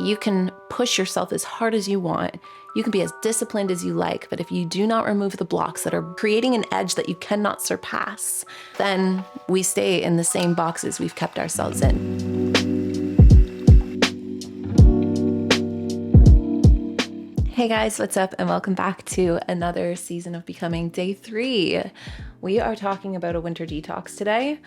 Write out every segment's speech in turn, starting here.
You can push yourself as hard as you want. You can be as disciplined as you like, but if you do not remove the blocks that are creating an edge that you cannot surpass, then we stay in the same boxes we've kept ourselves in. Hey guys, what's up? And welcome back to another season of Becoming, day 3. We are talking about a winter detox today.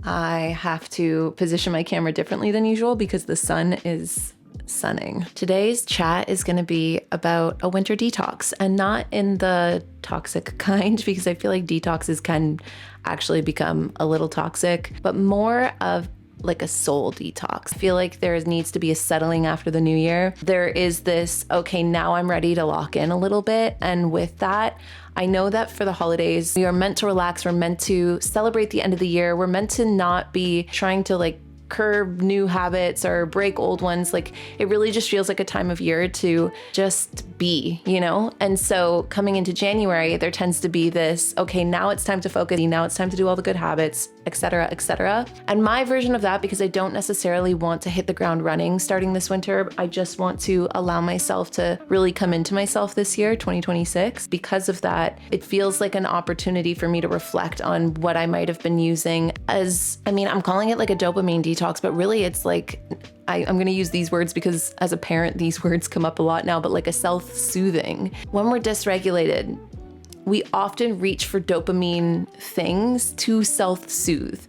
I have to position my camera differently than usual because the sun is sunning. Today's chat is going to be about a winter detox, and not in the toxic kind, because I feel like detoxes can actually become a little toxic, but more of like a soul detox. I feel like there needs to be a settling after the new year. There is this, okay, now I'm ready to lock in a little bit. And with that, I know that for the holidays, we are meant to relax. We're meant to celebrate the end of the year. We're meant to not be trying to curb new habits or break old ones. It really just feels like a time of year to just be, And so coming into January, there tends to be this, okay, now it's time to focus. Now it's time to do all the good habits, etc., etc. And my version of that, because I don't necessarily want to hit the ground running starting this winter, I just want to allow myself to really come into myself this year, 2026. Because of that, it feels like an opportunity for me to reflect on what I might have been using as, I'm calling it like a dopamine detox, but really it's like, I'm going to use these words because as a parent, these words come up a lot now, but like a self-soothing. When we're dysregulated, we often reach for dopamine things to self-soothe.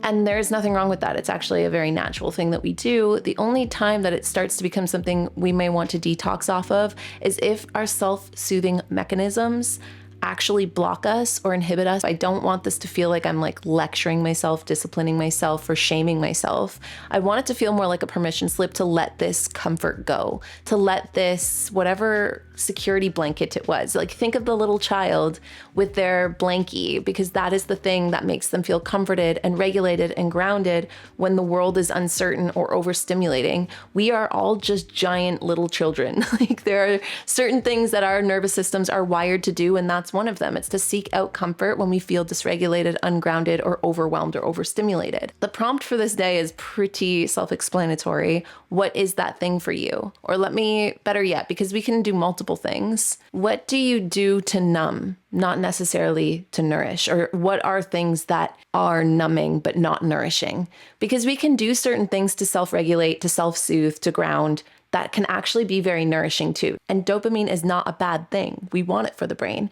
And there's nothing wrong with that. It's actually a very natural thing that we do. The only time that it starts to become something we may want to detox off of is if our self-soothing mechanisms actually block us or inhibit us. I don't want this to feel like I'm lecturing myself, disciplining myself, or shaming myself. I want it to feel more like a permission slip to let this comfort go, to let this, whatever security blanket it was. Think of the little child with their blankie, because that is the thing that makes them feel comforted and regulated and grounded when the world is uncertain or overstimulating. We are all just giant little children. There are certain things that our nervous systems are wired to do, and that's one of them. It's to seek out comfort when we feel dysregulated, ungrounded, or overwhelmed or overstimulated. The prompt for this day is pretty self-explanatory. What is that thing for you? Or better yet, because we can do multiple things. What do you do to numb, not necessarily to nourish? Or what are things that are numbing but not nourishing? Because we can do certain things to self-regulate, to self-soothe, to ground, that can actually be very nourishing too. And dopamine is not a bad thing. We want it for the brain.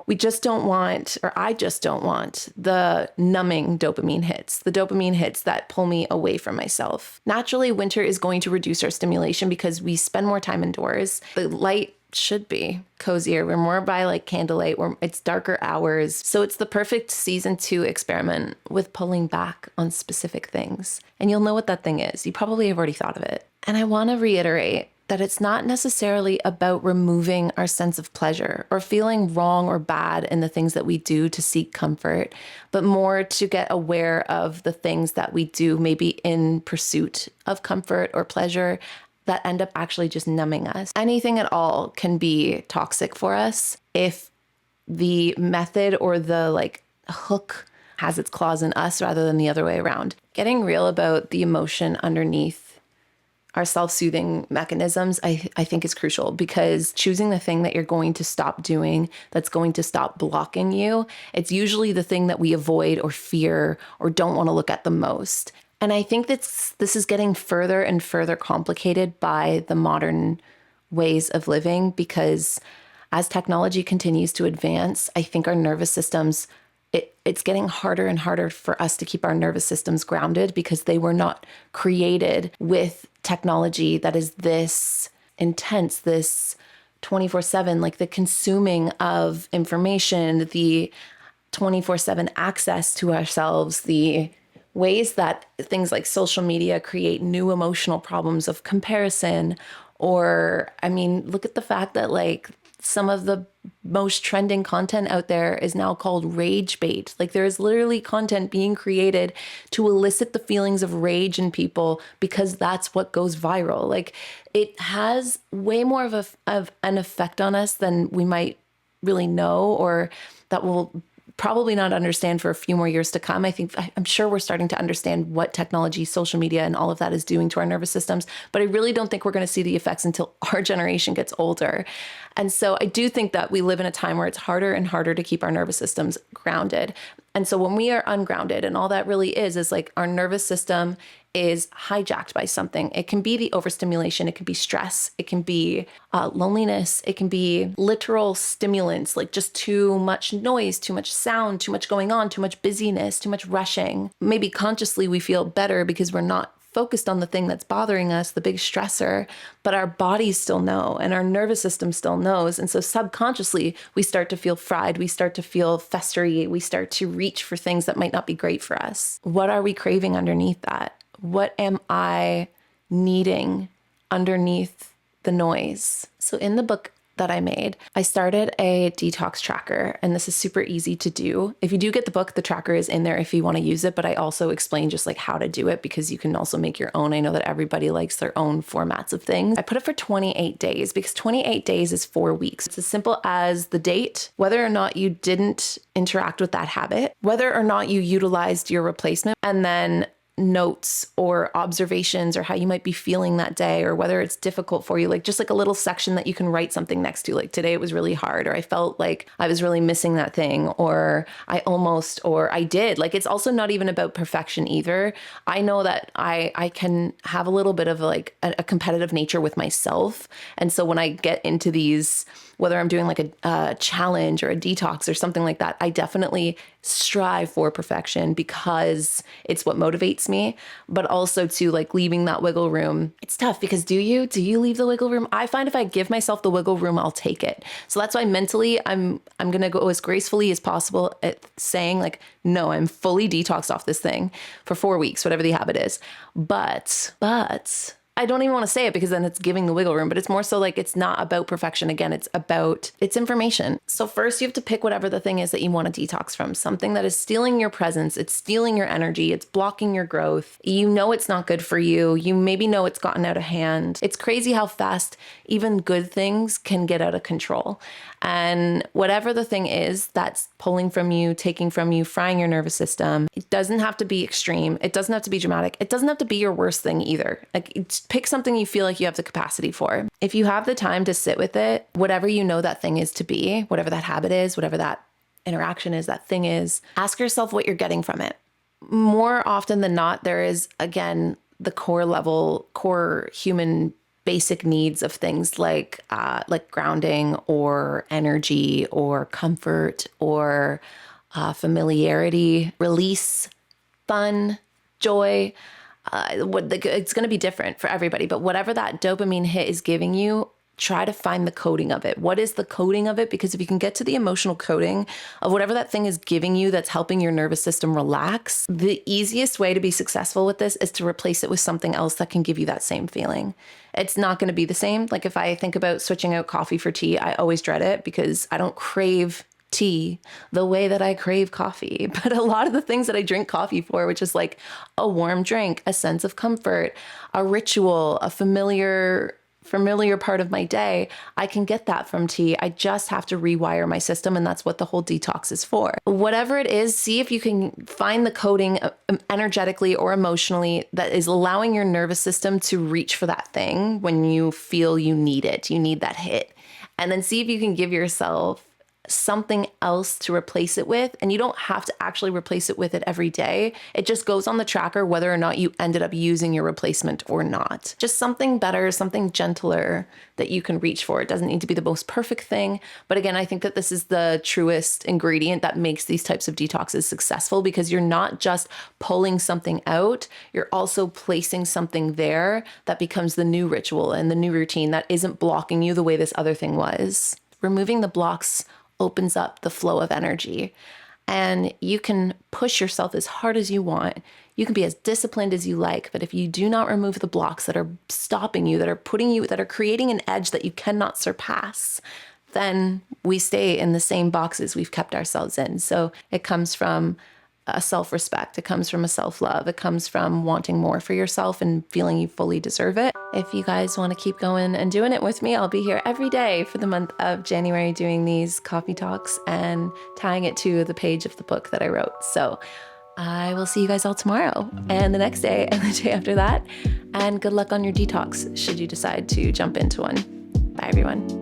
We just don't want, or I just don't want, the numbing dopamine hits, the dopamine hits that pull me away from myself. Naturally, winter is going to reduce our stimulation because we spend more time indoors. The light should be cozier. We're more by candlelight, it's darker hours. So it's the perfect season to experiment with pulling back on specific things. And you'll know what that thing is. You probably have already thought of it. And I want to reiterate that it's not necessarily about removing our sense of pleasure or feeling wrong or bad in the things that we do to seek comfort, but more to get aware of the things that we do maybe in pursuit of comfort or pleasure that end up actually just numbing us. Anything at all can be toxic for us if the method or the hook has its claws in us rather than the other way around. Getting real about the emotion underneath our self-soothing mechanisms, I think is crucial, because choosing the thing that you're going to stop doing, that's going to stop blocking you, it's usually the thing that we avoid or fear or don't want to look at the most. And I think this is getting further and further complicated by the modern ways of living, because as technology continues to advance, I think our nervous systems, it's getting harder and harder for us to keep our nervous systems grounded, because they were not created with technology that is this intense, this 24/7, the consuming of information, the 24/7 access to ourselves, the ways that things like social media create new emotional problems of comparison. Or, look at the fact that some of the most trending content out there is now called rage bait. There is literally content being created to elicit the feelings of rage in people because that's what goes viral. It has way more of an effect on us than we might really know, or that will probably not understand for a few more years to come. I'm sure we're starting to understand what technology, social media, and all of that is doing to our nervous systems, but I really don't think we're going to see the effects until our generation gets older. And so I do think that we live in a time where it's harder and harder to keep our nervous systems grounded. And so when we are ungrounded, and all that really is like our nervous system is hijacked by something. It can be the overstimulation. It can be stress. It can be loneliness. It can be literal stimulants, like just too much noise, too much sound, too much going on, too much busyness, too much rushing. Maybe consciously we feel better because we're not focused on the thing that's bothering us, the big stressor, but our bodies still know and our nervous system still knows. And so subconsciously, we start to feel fried. We start to feel festery. We start to reach for things that might not be great for us. What are we craving underneath that? What am I needing underneath the noise? So in the book that I made, I started a detox tracker, and this is super easy to do. If you do get the book, the tracker is in there if you want to use it, but I also explain just like how to do it because you can also make your own. I know that everybody likes their own formats of things. I put it for 28 days because 28 days is 4 weeks. It's as simple as the date, whether or not you didn't interact with that habit, whether or not you utilized your replacement, and then notes or observations or how you might be feeling that day, or whether it's difficult for you, like just like a little section that you can write something next to, like today it was really hard, or I felt like I was really missing that thing, or I did. Like, it's also not even about perfection either. I know that I can have a little bit of like a competitive nature with myself. And so when I get into these, whether I'm doing like a challenge or a detox or something like that, I definitely strive for perfection because it's what motivates me, but also to like leaving that wiggle room. It's tough because do you leave the wiggle room? I find if I give myself the wiggle room, I'll take it. So that's why mentally I'm going to go as gracefully as possible at saying like, no, I'm fully detoxed off this thing for 4 weeks, whatever the habit is. But I don't even want to say it because then it's giving the wiggle room, but it's more so like, it's not about perfection. Again, it's information. So first you have to pick whatever the thing is that you want to detox from, something that is stealing your presence. It's stealing your energy. It's blocking your growth. You know, it's not good for you. You maybe know it's gotten out of hand. It's crazy how fast even good things can get out of control. And whatever the thing is that's pulling from you, taking from you, frying your nervous system, it doesn't have to be extreme. It doesn't have to be dramatic. It doesn't have to be your worst thing either. Like, pick something you feel like you have the capacity for. If you have the time to sit with it, whatever you know that thing is to be, whatever that habit is, whatever that interaction is, that thing is, ask yourself what you're getting from it. More often than not, there is, again, the core human basic needs of things like grounding or energy or comfort or familiarity, release, fun, joy. It's going to be different for everybody, but whatever that dopamine hit is giving you, try to find the coding of it. What is the coding of it? Because if you can get to the emotional coding of whatever that thing is giving you that's helping your nervous system relax, the easiest way to be successful with this is to replace it with something else that can give you that same feeling. It's not going to be the same. Like if I think about switching out coffee for tea, I always dread it because I don't crave tea the way that I crave coffee. But a lot of the things that I drink coffee for, which is like a warm drink, a sense of comfort, a ritual, a familiar part of my day, I can get that from tea. I just have to rewire my system, and that's what the whole detox is for. Whatever it is, see if you can find the coding energetically or emotionally that is allowing your nervous system to reach for that thing when you feel you need it, you need that hit. And then see if you can give yourself something else to replace it with. And you don't have to actually replace it with it every day. It just goes on the tracker whether or not you ended up using your replacement or not. Just something better, something gentler that you can reach for. It doesn't need to be the most perfect thing. But again, I think that this is the truest ingredient that makes these types of detoxes successful, because you're not just pulling something out, you're also placing something there that becomes the new ritual and the new routine that isn't blocking you the way this other thing was. Removing the blocks opens up the flow of energy, and you can push yourself as hard as you want. You can be as disciplined as you like, but if you do not remove the blocks that are stopping you, that are creating an edge that you cannot surpass, then we stay in the same boxes we've kept ourselves in. So it comes from a self-respect. It comes from a self-love. It comes from wanting more for yourself and feeling you fully deserve it. If you guys want to keep going and doing it with me, I'll be here every day for the month of January doing these coffee talks and tying it to the page of the book that I wrote. So I will see you guys all tomorrow and the next day and the day after that. And good luck on your detox should you decide to jump into one. Bye, everyone.